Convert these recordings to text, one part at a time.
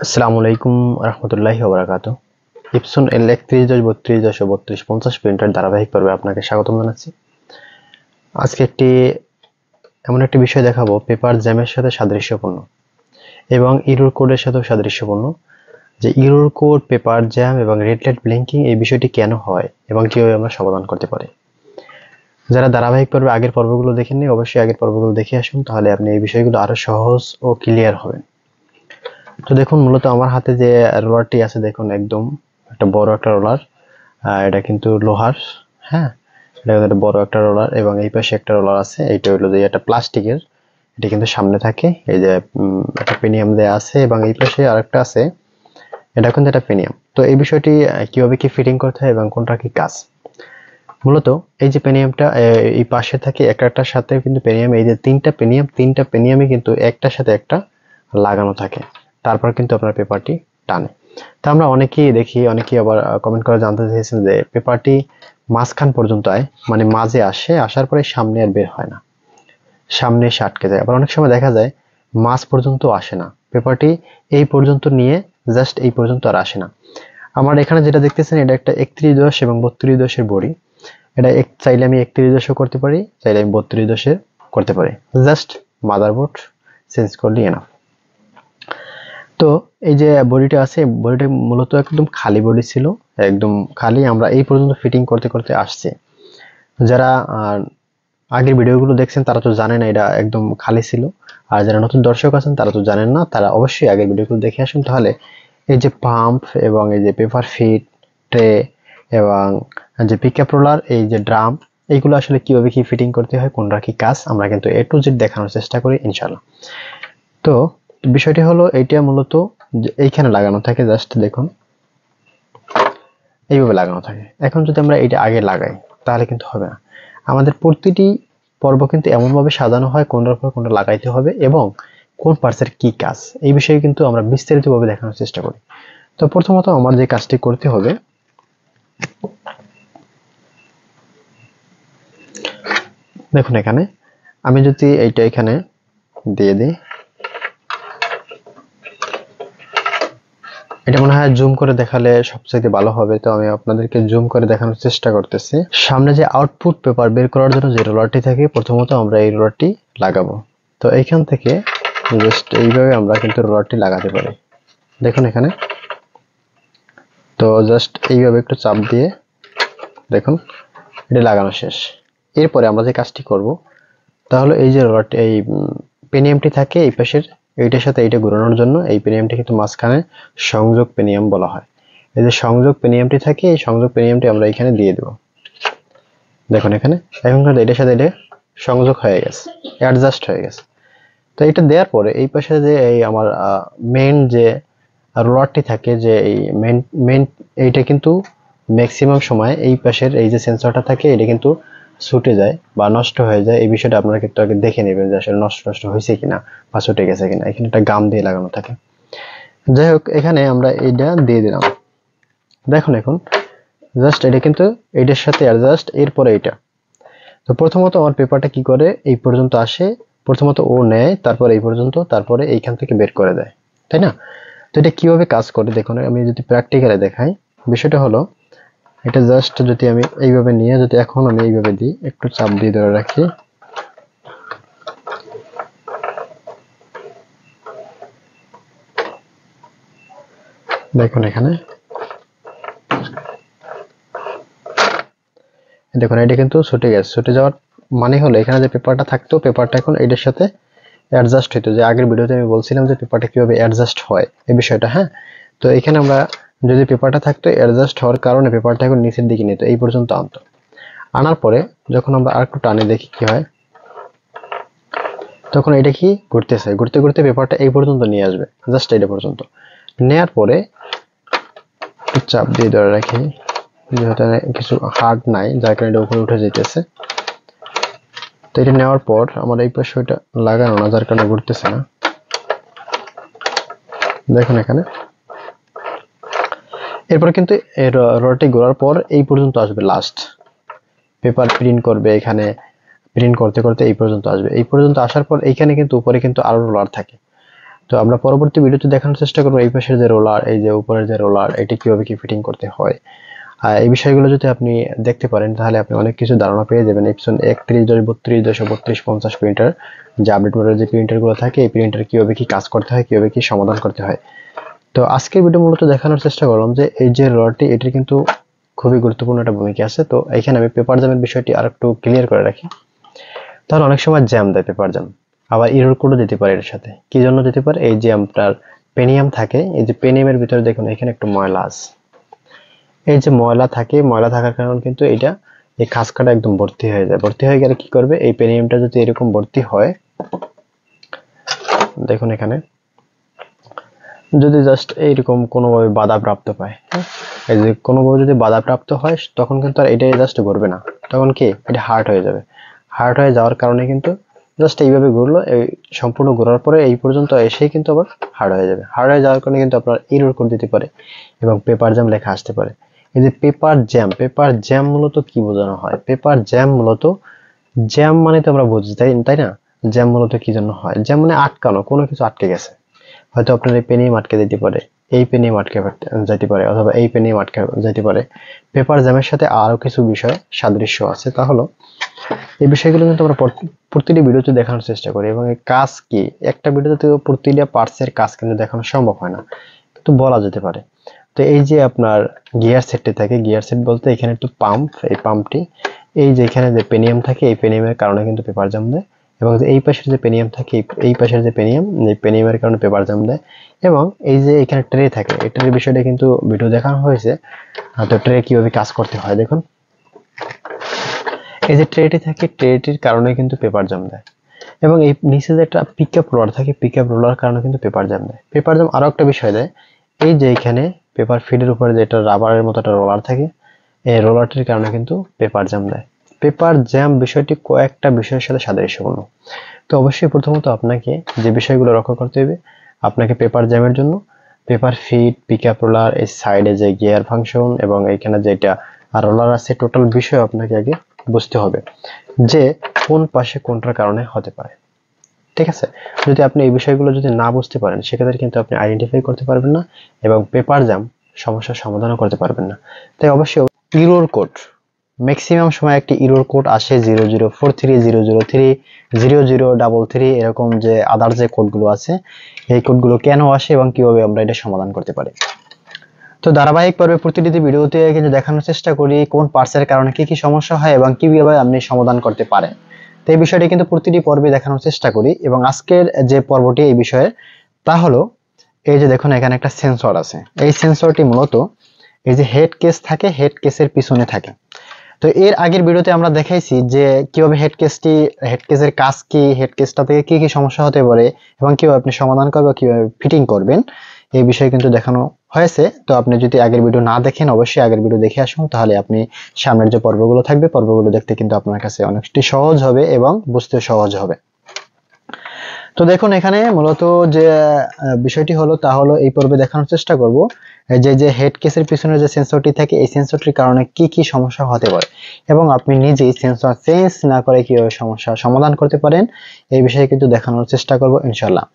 আসসালামু আলাইকুম রহমতুল্লাহি ওয়া বারাকাতুহু। ইপসন এল 31-32-32-50 প্রিন্টার ধারাবাহিক পর্বে আপনাকে স্বাগতম জানাচ্ছি। আজকে এমন একটি বিষয় দেখাবো, পেপার জ্যামের সাথে সাদৃশ্যপূর্ণ এবং ইরর কোডের সাথেও সাদৃশ্যপূর্ণ। যে ইরর কোড, পেপার জ্যাম এবং রেড লাইট ব্লিঙ্কিং, এই বিষয়টি কেন হয় এবং কিভাবে আমরা সমাধান করতে পারি। যারা ধারাবাহিক পর্বে আগের পর্বগুলো দেখেননি, অবশ্যই আগের পর্বগুলো দেখে আসুন, তাহলে আপনি এই বিষয়গুলো আরো সহজ ও ক্লিয়ার হবেন। তো দেখুন, মূলত আমার হাতে যে রোলারটি আছে, দেখুন একদম একটা বড় একটা রোলার। এটা কিন্তু লোহার। হ্যাঁ, এটা কিন্তু বড় একটা রোলার এবং এই পাশে একটা রোলার আছে। এইটা হলো যে একটা প্লাস্টিকের, এটা কিন্তু সামনে থাকে। এই যে একটা পেনিয়াম দেয়া আছে এবং এই পাশে আরেকটা আছে, এটা কিন্তু একটা পেনিয়াম। তো এই বিষয়টি কিভাবে কি ফিটিং করতে হয় এবং কোনটা কি কাজ। মূলত এই যে পেনিয়ামটা এই পাশে থাকে, একটার সাথে কিন্তু পেনিয়াম, এই যে তিনটা পেনিয়ামই কিন্তু একটার সাথে একটা লাগানো থাকে, তারপর কিন্তু আপনার পেপারটি টানে। তা আমরা অনেকেই দেখি, অনেকেই আবার কমেন্ট করে জানতে চেয়েছেন যে পেপারটি মাঝখান পর্যন্ত আয়, মানে মাঝে আসার পরে সামনে আর বের হয় না, সামনে এসে আটকে যায়। আবার অনেক সময় দেখা যায় মাঝ পর্যন্ত আসে না, পেপারটি এই পর্যন্ত নিয়ে জাস্ট এই পর্যন্ত আর আসে না। আমার এখানে যেটা দেখতেছেন, এটা একটা 3110 এবং 3210-এর বড়ি। এটা চাইলে আমি 3110 করতে পারি, চাইলে আমি 3210 করতে পারি। জাস্ট মাদারবোর্ড চেঞ্জ করলে এনাফ। তো এই যে বডিটা আছে, বডিটা মূলত একদম খালি বডি ছিল, একদম খালি। আমরা এই পর্যন্ত ফিটিং করতে করতে আসছি। যারা আগের ভিডিওগুলো দেখছেন তারা তো জানেন এটা একদম খালি ছিল, আর যারা নতুন দর্শক আছেন তারা তো জানেন না, তারা অবশ্যই আগের ভিডিওগুলো দেখে আসুন। তাহলে এই যে পাম্প এবং এই যে পেপার ফিট ট্রে এবং যে পিকআপ রোলার, এই যে ড্রাম, এইগুলো আসলে কিভাবে কি ফিটিং করতে হয়, কোনটা কি কাজ, আমরা কিন্তু A to Z দেখানোর চেষ্টা করি ইনশাআল্লাহ। তো বিষয়টি হলো এইটা মূলত এইখানে লাগানো থাকে, জাস্ট দেখুন এইভাবে লাগানো থাকে। এখন যদি আমরা এটা আগে লাগাই তাহলে কিন্তু হবে না। আমাদের প্রতিটি পর্ব কিন্তু এমনভাবে সাজানো হয় কোনটার পর কোনটা লাগাইতে হবে এবং কোন পার্টসের কি কাজ, এই বিষয়ে কিন্তু আমরা বিস্তারিতভাবে দেখানোর চেষ্টা করি। তো প্রথমত আমার যে কাজটি করতে হবে, দেখুন এখানে আমি যদি এইটা এখানে দিয়ে দিই, এটা মনে হয় জুম করে দেখালে সবচেয়ে ভালো হবে। তো আমি আপনাদেরকে জুম করে দেখানোর চেষ্টা করতেছি। সামনে যে আউটপুট পেপার বের করার জন্য যে রোলারটি থাকে, প্রথমত আমরা এই রোলারটি লাগাবো। তো এইখান থেকে জাস্ট এইভাবে আমরা কিন্তু রোলারটি লাগাতে পারি। দেখুন এখানে, তো জাস্ট এইভাবে একটু চাপ দিয়ে দেখুন এটা লাগানো শেষ। এরপরে আমরা যে কাজটি করব, তাহলে এই যে রোলারটি, এই পেনিয়ামটি থাকে এই পাশের, এইটার সাথে এইটা ঘোরানোর জন্য এই পেনিয়ামটি কিন্তু মাঝখানে সংযোগ পেনিয়াম বলা হয়। এই যে সংযোগ পেনিয়ামটি থাকে, এই সংযোগ পেনিয়ামটি আমরা এখানে দিয়ে দেব। দেখুন এখানে এখন কিন্তু এটার সাথে এটা সংযোগ হয়ে গেছে, অ্যাডজাস্ট হয়ে গেছে। তো এটা দেওয়ার পরে এই পাশে যে এই আমার মেইন যে রডটি থাকে, যে এই মেইন এইটা কিন্তু ম্যাক্সিমাম সময় এই পাশের এই যে সেন্সরটা থাকে, এটা কিন্তু ছুটে যায় বা নষ্ট হয়ে যায়। এই বিষয়টা আপনারা কিন্তু আগে দেখে নেবেন যে আসলে নষ্ট হয়েছে কিনা বা ছুটে গেছে কিনা। এখানে একটা গাম দিয়ে লাগানো থাকে। যাই হোক, এখানে আমরা এইটা দিয়ে দিলাম। দেখুন এখন জাস্ট এটা কিন্তু এইটার সাথে অ্যাডজাস্ট, এরপরে এটা। তো প্রথমত আমার পেপারটা কি করে, এই পর্যন্ত আসে, প্রথমত ও নেয়, তারপর এই পর্যন্ত, তারপরে এইখান থেকে বের করে দেয়, তাই না? তো এটা কিভাবে কাজ করে দেখুন, আমি যদি প্র্যাকটিক্যালি দেখাই, বিষয়টা হলো এটা জাস্ট যদি আমি এইভাবে নিয়ে যদি এখন আমি এইভাবে দিই, একটু চাপ দিয়ে ধরে রাখি, দেখুন এখানে দেখুন এটা কিন্তু ছুটে গেছে। ছুটে যাওয়ার মানে হলো এখানে যে পেপারটা থাকতো, পেপারটা এখন এটার সাথে অ্যাডজাস্ট হইতো। যে আগের ভিডিওতে আমি বলছিলাম যে পেপারটা কিভাবে অ্যাডজাস্ট হয় এই বিষয়টা, হ্যাঁ। তো এখানে আমরা যদি পেপারটা থাকতো, অ্যাডজাস্ট হওয়ার কারণে পেপারটা এখন নিচের দিকে নিত, এই পর্যন্ত আনতো। আনার পরে যখন আমরা আরেকটু টানে দেখি কি হয়, তখন এটা কি ঘুরতেছে, ঘুরতে ঘুরতে পেপারটা এই পর্যন্ত নিয়ে আসবে, জাস্ট এটা পর্যন্ত নেয়ার পরে চাপ দিয়ে ধরে রাখি, যেহেতু কিছু হার্ড নাই যার কারণে এটা উপরে উঠে যেতেছে। তো এটা নেওয়ার পর আমার এই পাশে ওইটা লাগানো না, যার কারণে ঘুরতেছে না। দেখুন এখানে এরপর কিন্তু রডটি ঘোরার পর এই পর্যন্ত আসবে, লাস্ট পেপার প্রিন্ট করবে, এখানে প্রিন্ট করতে করতে এই পর্যন্ত আসবে। এই পর্যন্ত আসার পর এইখানে কিন্তু উপরে কিন্তু আরো রোলার থাকে। তো তো আমরা পরবর্তী ভিডিওতে দেখানোর চেষ্টা করব এই পাশের যে রোলার, এই যে উপরের যে রোলার, এটি কিভাবে কি ফিটিং করতে হয়। এই বিষয়গুলো যদি আপনি দেখতে পারেন তাহলে আপনি অনেক কিছু ধারণা পেয়ে যাবেন। এপসন 31-32-32-50 প্রিন্টার যে আপডেট মডেলের যে প্রিন্টারগুলো থাকে, এই প্রিন্টার কিভাবে কি কাজ করতে হয়, কিভাবে কি সমাধান করতে হয়। তো আজকের ভিডিও মূলত দেখানোর চেষ্টা করলাম যে এই যে রডটি, এটির কিন্তু খুবই গুরুত্বপূর্ণ একটা ভূমিকা আছে। তো এখানে আমি পেপার জ্যামের বিষয়টি আরেকটু ক্লিয়ার করে রাখি। তাহলে অনেক সময় জ্যাম দেয় পেপার জ্যাম, আবার ইরর কোডও দিতে পারে এর সাথে। কি জন্য দিতে পারে? এই যে আপনার পেনিয়াম থাকে, এই যে পেনিয়ামের ভিতরে দেখুন এখানে একটু ময়লা আছে। এই যে ময়লা থাকে, ময়লা থাকার কারণে কিন্তু এটা এই খাঁজকাটা একদম ভর্তি হয়ে যায়। ভর্তি হয়ে গেলে কি করবে? এই পেনিয়ামটা যদি এরকম ভর্তি হয়, দেখুন এখানে যদি জাস্ট এইরকম কোনোভাবে বাধাপ্রাপ্ত পায়, এই যে কোনোভাবে যদি বাধাপ্রাপ্ত হয়, তখন কিন্তু আর এটাই জাস্ট ঘুরবে না, তখন কি এটা হার্ড হয়ে যাবে। হার্ড হয়ে যাওয়ার কারণে কিন্তু জাস্ট এইভাবে ঘুরলো, এই সম্পূর্ণ ঘোরার পরে এই পর্যন্ত এসেই কিন্তু আবার হার্ড হয়ে যাবে। হার্ড হয়ে যাওয়ার কারণে কিন্তু আপনার এরর কোড দিতে পারে এবং পেপার জ্যাম লেখা আসতে পারে। এই যে পেপার জ্যাম, পেপার জ্যাম মূলত কি বোঝানো হয়? পেপার জ্যাম মূলত, জ্যাম মানে তো আমরা বুঝি, তাই না? জ্যাম মূলত কি জন্য হয়? জ্যাম মানে আটকানো, কোনো কিছু আটকে গেছে। হয়তো আপনার এই পেনে আটকে যেতে পারে, এই পেনে আটকে যেতে পারে, অথবা এই পেনে আটকে যেতে পারে। পেপার জ্যামের সাথে আরো কিছু বিষয় সাদৃশ্য আছে। তা হলো এই বিষয়গুলো কিন্তু আমরা প্রতিটি ভিডিওতে দেখানোর চেষ্টা করি, এবং এই কাজ কি একটা ভিডিওতে প্রতিটা পার্টসের কাজ কিন্তু দেখানো সম্ভব হয় না, কিন্তু বলা যেতে পারে। তো এই যে আপনার গিয়ার সেটটি থাকে, গিয়ার সেট বলতে এখানে একটু পাম্প, এই পাম্পটি, এই যে এখানে যে পেনিয়াম থাকে, এই পেনিয়ামের কারণে কিন্তু পেপার জ্যাম দেয়। এবং এই পাশের যে পেনিয়াম থাকে, এই পাশের যে পেনিয়াম, এই পেনিয়ামের কারণে পেপার জ্যাম দেয়। এবং এই যে এখানে ট্রে থাকে, এই ট্রের বিষয়টা কিন্তু ভিডিও দেখানো হয়েছে। তো ট্রে কিভাবে কাজ করতে হয় দেখুন। এই যে ট্রেটি থাকে, ট্রেটির কারণে কিন্তু পেপার জ্যাম দেয়। এবং এই নিচে যে একটা পিকআপ রোলার থাকে, পিকআপ রোলার কারণে কিন্তু পেপার জ্যাম দেয়। পেপার জ্যাম আরো একটা বিষয় দেয়, এই যে এখানে পেপার ফিডের উপরে যেটা রাবারের মতো একটা রোলার থাকে, এই রোলারটির কারণে কিন্তু পেপার জ্যাম দেয়। পেপার জ্যাম বিষয়টি কয়েকটা বিষয়ের সাথে সাদৃশ্যপূর্ণ। তো অবশ্যই প্রথমত আপনাকে যে বিষয়গুলো লক্ষ্য করতে হবে, আপনাকে পেপার জ্যামের জন্য পেপার ফিড, পিকআপ রোলার, এই সাইডে যে গিয়ার ফাংশন এবং এইখানে যেটা রোলার আছে, টোটাল বিষয় আপনাকে আগে বুঝতে হবে যে কোন পাশে কোনটার কারণে হতে পারে। ঠিক আছে? যদি আপনি এই বিষয়গুলো যদি না বুঝতে পারেন, সেক্ষেত্রে কিন্তু আপনি আইডেন্টিফাই করতে পারবেন না এবং পেপার জ্যাম সমস্যার সমাধানও করতে পারবেন না। তাই অবশ্যই ইরর কোড, ম্যাক্সিমাম সময় একটি ইরর কোড আসে 0043, 003, 0033, এরকম যে আদার যে কোডগুলো আছে, এই কোডগুলো কেন আসে এবং কিভাবে আমরা এটা সমাধান করতে পারি। তো ধারাবাহিক পর্বে প্রতিটি ভিডিওতে কিন্তু দেখানোর চেষ্টা করি কোন পার্টসের কারণে কি কি সমস্যা হয় এবং কিভাবে আপনি সমাধান করতে পারেন। তো এই বিষয়টি কিন্তু প্রতিটি পর্বে দেখানোর চেষ্টা করি। এবং আজকের যে পর্বটি এই বিষয়ে, তা হলো এই যে দেখুন এখানে একটা সেন্সর আছে। এই সেন্সরটি মূলত এই যে হেড কেস থাকে, হেড কেসের পিছনে থাকে। তো এর আগের ভিডিওতে আমরা দেখাইছি যে কিভাবে হেড কেসের কাজ কি, হেড কেসটা থেকে কি কি সমস্যা হতে পারে এবং কিভাবে আপনি সমাধান করবেন, কিভাবে ফিটিং করবেন, এই বিষয়ে কিন্তু দেখানো হয়েছে। তো আপনি যদি আগের ভিডিও না দেখেন, অবশ্যই আগের ভিডিও দেখে আসুন, তাহলে আপনি সামনের যে পর্বগুলো থাকবে, পর্বগুলো দেখতে কিন্তু আপনার কাছে অনেকটি সহজ হবে এবং বুঝতে সহজ হবে। তো দেখুন এখানে মূলত যে বিষয়টি হলো, তা হলো এই পর্বে দেখানোর চেষ্টা করব যে হেড কেসের পিছনে যে সেন্সরটি থাকে, এই সেন্সরটির কারণে কি কি সমস্যা হতে পারে এবং আপনি নিজেই সেন্সর চেঞ্জ না করে কিভাবে সমস্যা সমাধান করতে পারেন, এই বিষয়ে কিন্তু দেখানোর চেষ্টা করব ইনশাআল্লাহ।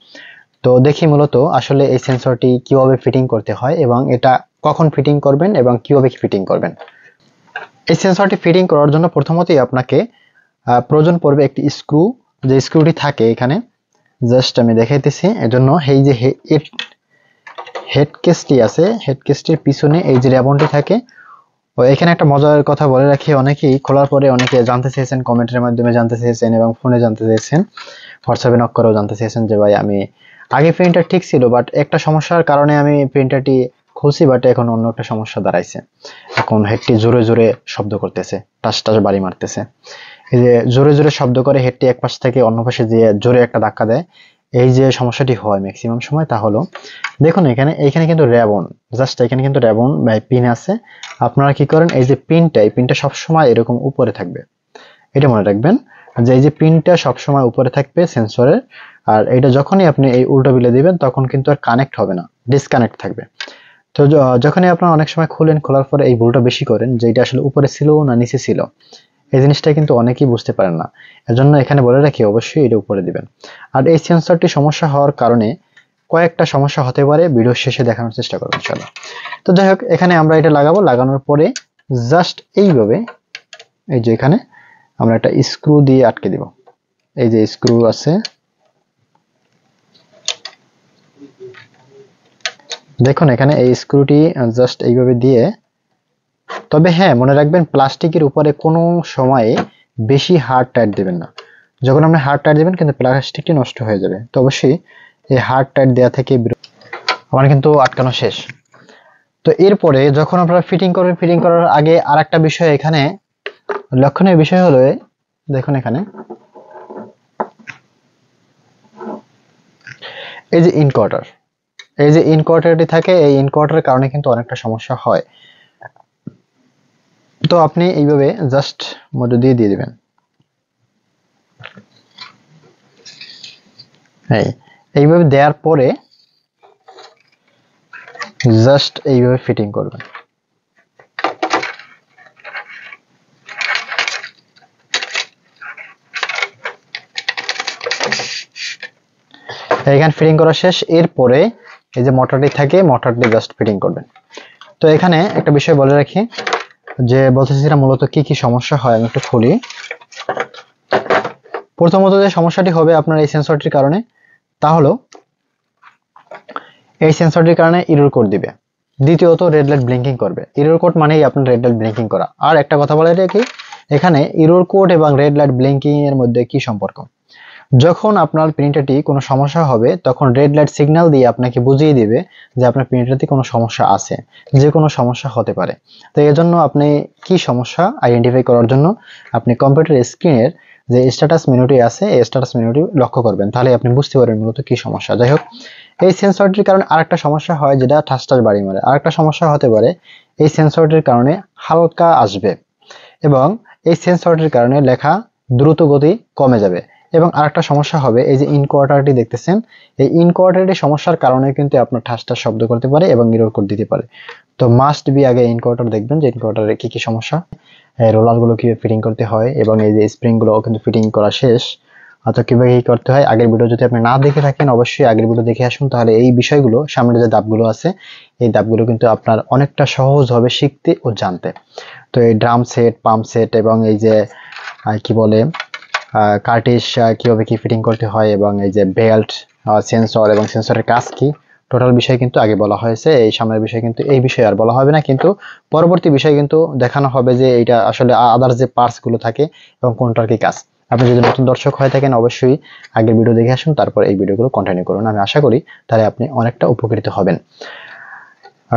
তো দেখি মূলত আসলে এই সেন্সরটি কিভাবে ফিটিং করতে হয় এবং এটা কখন ফিটিং করবেন এবং কিভাবে ফিটিং করবেন। এই সেন্সরটি ফিটিং করার জন্য প্রথমতই আপনাকে প্রয়োজন পড়বে একটি স্ক্রু। যে স্ক্রুটি থাকে এখানে, জাস্ট আমি দেখাইতেছি। এজন্য এই যে হেড কেসটি আছে, হেড কেসটির পিছনে এই যে রেবনটি থাকে। ও এখানে একটা মজার কথা বলে রাখি, অনেকেই খোলার পরে অনেকে জানতে চেয়েছেন, কমেন্টের মাধ্যমে জানতে চেয়েছেন এবং ফোনে জানতে চেয়েছেন, হোয়াটসঅ্যাপে নক করেও জানতে চেয়েছেন যে ভাই আমি আগে প্রিন্টার ঠিক ছিল, বাট একটা সমস্যার কারণে আমি প্রিন্টারটি খুলছি, বাট এখন অন্য একটা সমস্যা দাঁড়াইছে। এখন হেডটি জোরে জোরে শব্দ করতেছে, টাস টাস বাড়ি মারতেছে। এই যে জোরে জোরে শব্দ করে হেডটি এক পাশ থেকে অন্য পাশে দিয়ে জোরে একটা ধাক্কা দেয়, এই যে সমস্যাটি হয় ম্যাক্সিমাম সময়, তা হলো দেখুন এইখানে কিন্তু রেবন, জাস্ট এখানে কিন্তু রেবন পিন আছে। আপনারা কি করেন, এই যে পিনটা সবসময় এরকম উপরে থাকবে, এটা মনে রাখবেন যে এই যে পিনটা সবসময় উপরে থাকবে সেন্সরের। আর এটা যখনই আপনি এই উল্টো বিলে দিবেন, তখন কিন্তু আর কানেক্ট হবে না, ডিসকানেক্ট থাকবে। তো যখনই আপনারা অনেক সময় খোলার পরে এই ভুলটা বেশি করেন যে এটা আসলে উপরে ছিল না নিচে ছিল, এই জিনিসটা কিন্তু অনেকেই বুঝতে পারেন না। এজন্য এখানে বলে রাখি অবশ্যই এটা উপরে দিবেন। আর এই সেন্সরটি সমস্যা হওয়ার কারণে কয়েকটা সমস্যা হতে পারে, ভিডিও শেষে দেখানোর চেষ্টা করবো ইনশাআল্লাহ। তো যাই হোক, এখানে আমরা এটা লাগাবো, লাগানোর পরে জাস্ট এইভাবে এই যে এখানে আমরা একটা স্ক্রু দিয়ে আটকে দিব। এই যে স্ক্রু আছে, দেখুন এখানে এই স্ক্রুটি জাস্ট এইভাবে দিয়ে, তবে হ্যাঁ মনে রাখবেন প্লাস্টিকের উপরে কোনো সময়ে বেশি হার্ড টাইট দেবেন না। যখন আপনি হার্ড টাইট দেবেন কিন্তু প্লাস্টিকটি নষ্ট হয়ে যাবে। তো অবশ্যই এই হার্ড টাইট দেওয়া থেকে আমার কিন্তু আটকানো শেষ। তো এরপরে যখন আপনারা ফিটিং করবেন, ফিটিং করার আগে আর একটা বিষয় এখানে লক্ষণীয় বিষয় হলো, দেখুন এখানে এই যে ইনকোয়ার্টার, এই যে ইনকোয়ার্টারটি থাকে, এই ইনকোয়ার্টারের কারণে কিন্তু অনেকটা সমস্যা হয়। তো আপনি এইভাবে জাস্ট মধ্য দিয়ে দিয়ে দিবেন, এইভাবে দেওয়ার পরে জাস্ট এইভাবে ফিটিং করবেন। এখানে ফিটিং করা শেষ। এরপরে এই যে মোটরটি থাকে, মোটরটি জাস্ট ফিটিং করবেন। তো এখানে একটা বিষয় বলে রাখি, যে বলতেছিলাম মূলত কি কি সমস্যা হয়, আমি একটু খুলি। প্রথমত যে সমস্যাটি হবে আপনার এই সেন্সরটির কারণে, তা হলো এই সেন্সরটির কারণে এরর কোড দিবে। দ্বিতীয়ত রেড লাইট ব্লিঙ্কিং করবে। এরর কোড মানেই আপনার রেড লাইট ব্লিঙ্কিং করা। আর একটা কথা বলে রাখি, এখানে এরর কোড এবং রেড লাইট ব্লিঙ্কিং এর মধ্যে কি সম্পর্ক? যখন আপনার প্রিন্টারটি কোনো সমস্যা হবে, তখন রেড লাইট সিগন্যাল দিয়ে আপনাকে বুঝিয়ে দিবে যে আপনার প্রিন্টারটি কোনো সমস্যা আছে, যে কোনো সমস্যা হতে পারে। তো এই জন্য আপনি কি সমস্যা আইডেন্টিফাই করার জন্য আপনি কম্পিউটার স্ক্রিনের যে স্ট্যাটাস মেনুটি আছে, এই স্ট্যাটাস মেনুটি লক্ষ্য করবেন, তাহলে আপনি বুঝতে পারবেন মূলত কি সমস্যা। যাই হোক, এই সেন্সরটির কারণে আরেকটা সমস্যা হয়, যেটা ঠাস ঠাস বাড়ি মারে। আরেকটা সমস্যা হতে পারে এই সেন্সরটির কারণে হালকা আসবে, এবং এই সেন্সরটির কারণে লেখা দ্রুত গতি কমে যাবে। এবং আরেকটা সমস্যা হবে, এই যে ইনকোয়ার্টারটি দেখতেছেন, এই ইনকোয়ার্টারটি সমস্যার কারণে কিন্তু আপনার ঠাস ঠাস শব্দ করতে পারে এবং এরর কোড দিতে পারে। তো মাস্ট বি আগে ইনকোয়ার্টার দেখবেন যে ইনকোয়ার্টারে কি কি সমস্যা, রোলার গুলো কিভাবে ফিটিং করতে হয়, এবং এই যে স্প্রিং গুলো কিন্তু ফিটিং করা শেষ। অথবা কিভাবে কি করতে হয়, আগের ভিডিও যদি আপনি না দেখে থাকেন অবশ্যই আগের ভিডিও দেখে আসুন, তাহলে এই বিষয়গুলো, সামনে যে ধাপগুলো আছে এই ধাপগুলো কিন্তু আপনার অনেকটা সহজ হবে শিখতে ও জানতে। তো এই ড্রাম সেট, পাম্প সেট এবং এই যে কি বলে কার্টিজ কিভাবে কি ফিটিং করতে হয়, এবং এই যে বেল্ট, সেন্সর এবং সেন্সরের কাজ কি, টোটাল বিষয় কিন্তু আগে বলা হয়েছে। এই সামনের বিষয় কিন্তু এই বিষয়ে আর বলা হবে না, কিন্তু পরবর্তী বিষয় কিন্তু দেখানো হবে যে এইটা আসলে আদার্স যে পার্টস গুলো থাকে এবং কোনটার কি কাজ। আপনি যদি নতুন দর্শক হয়ে থাকেন অবশ্যই আগের ভিডিও দেখে আসুন, তারপর এই ভিডিওগুলো কন্টিনিউ করুন। আমি আশা করি তাহলে আপনি অনেকটা উপকৃত হবেন।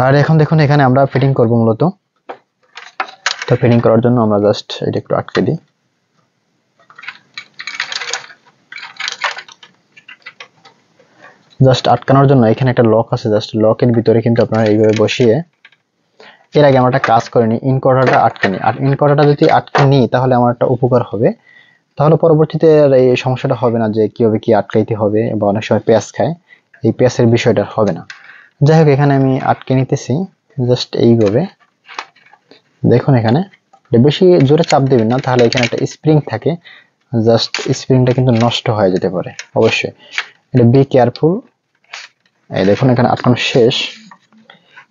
আর এখন দেখুন এখানে আমরা ফিটিং করব মূলত। তো ফিটিং করার জন্য আমরা জাস্ট এটা একটু আটকে দিই। জাস্ট আটকানোর জন্য এখানে একটা লক আছে, জাস্ট লকের ভিতরে কিন্তু আপনারা এইভাবে বসিয়ে, এর আগে আমরা একটা কাজ করে নিই, ইনকোয়ার্টারটা আটকে নিই। আর ইনকোয়ার্টারটা যদি আটকে নিই তাহলে আমার একটা উপকার হবে, তাহলে পরবর্তীতে আর এই সমস্যাটা হবে না যে কিভাবে কি আটকাইতে হবে, বা অনেক সময় পেঁয়াজ খায়, এই পেঁয়াজের বিষয়টা হবে না। যাই হোক, এখানে আমি আটকে নিতেছি জাস্ট এইভাবে। দেখুন এখানে বেশি জোরে চাপ দেবেন না, তাহলে এখানে একটা স্প্রিং থাকে, জাস্ট স্প্রিংটা কিন্তু নষ্ট হয়ে যেতে পারে। অবশ্যই এটা বি কেয়ারফুল। এই দেখুন এখানে আটকানো শেষ।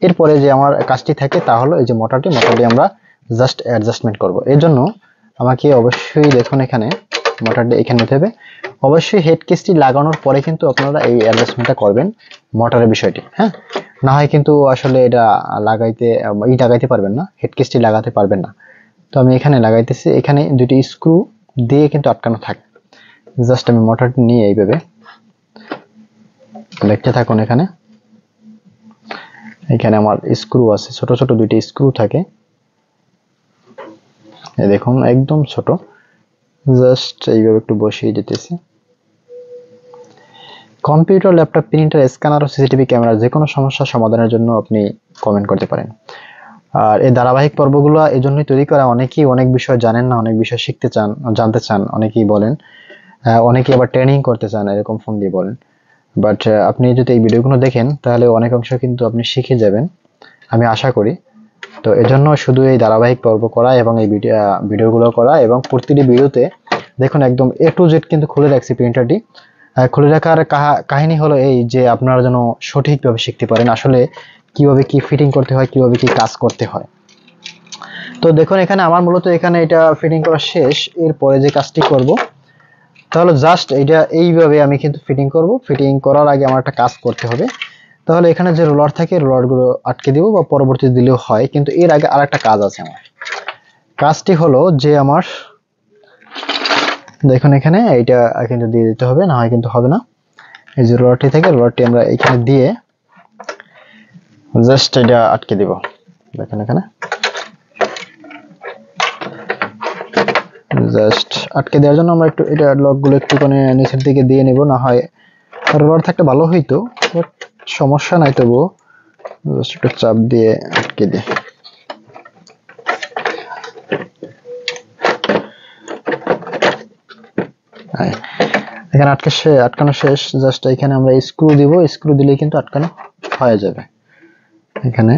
এরপরে যে আমার কাজটি থাকে তা হলো এই যে মোটরটি আমরা জাস্ট অ্যাডজাস্টমেন্ট করব। এর জন্য আমাকে অবশ্যই দেখুন এখানে মোটরটি এখানে নিতে হবে। অবশ্যই হেড কেসটি লাগানোর পরে কিন্তু আপনারা এই অ্যাডজাস্টমেন্টটা করবেন মোটরের বিষয়টি, হ্যাঁ, না হয় কিন্তু আসলে এটা লাগাইতে পারবেন না, হেড কেসটি লাগাতে পারবেন না। তো আমি এখানে লাগাইতেছি, এখানে দুটি স্ক্রু দিয়ে কিন্তু আটকানো থাকে। জাস্ট আমি মোটরটি নিয়ে এইভাবে দেখতে থাকুন। এখানে আমার স্ক্রু আছে, ছোট ছোট দুইটি স্ক্রু থাকে, এই দেখুন একদম ছোট। জাস্ট এইভাবে একটু বসিয়ে দিতেছি। কম্পিউটার, ল্যাপটপ, প্রিন্টার, স্ক্যানার ও সিসিটিভি ক্যামেরা যে কোনো সমস্যার সমাধানের জন্য আপনি কমেন্ট করতে পারেন। আর এই ধারাবাহিক পর্বগুলো এই জন্যই তৈরি করা, অনেকেই অনেক বিষয় জানেন না, অনেক বিষয় শিখতে চান, জানতে চান, অনেকেই বলেন, অনেকেই আবার ট্রেনিং করতে চান, এরকম ফোন দিয়ে বলেন। বাট আপনি যদি এই ভিডিওগুলো দেখেন তাহলে অনেক অংশ কিন্তু আপনি শিখে যাবেন, আমি আশা করি। তো এজন্য শুধু এই ধারাবাহিক পর্ব করা এবং এই ভিডিওগুলো করা, এবং প্রতিটি ভিডিওতে দেখুন একদম A to Z কিন্তু খুলে রাখছি প্রিন্টারটি, খুলে রাখার কাহিনী হলো এই যে আপনারা যেন সঠিকভাবে শিখতে পারেন আসলে কিভাবে কি ফিটিং করতে হয়, কিভাবে কি কাজ করতে হয়। তো দেখুন এখানে আমার মূলত এখানে এটা ফিটিং করা শেষ। এরপরে যে কাজটি করব তাহলে জাস্ট এটা এইভাবে আমি কিন্তু ফিটিং করব। ফিটিং করার আগে আমার একটা কাজ করতে হবে। তাহলে এখানে যে রোলার থাকে রোলারগুলো আটকে দিব বা পরবর্তীতে দিলেও হয়, কিন্তু এর আগে আরেকটা কাজ আছে আমার। কাজটি হলো যে আমার দেখুন এখানে এইটা কিন্তু দিয়ে দিতে হবে, না হয় কিন্তু হবে না। এই যে রোলারটি থাকে রোলারটি আমরা এখানে দিয়ে জাস্ট এটা আটকে দিব। দেখুন এখানে জাস্ট আটকে দেওয়ার জন্য আমরা একটু এটা লকগুলো একটুখানি নিচের দিকে দিয়ে নেব, না হয় রোলার থাকলে ভালো হইতো, বাট সমস্যা নাই, তবুও জাস্ট একটু চাপ দিয়ে আটকে দিই। এখানে আটকানো শেষ। জাস্ট এখানে আমরা স্ক্রু দিব, স্ক্রু দিলেই কিন্তু আটকানো হয়ে যাবে। এখানে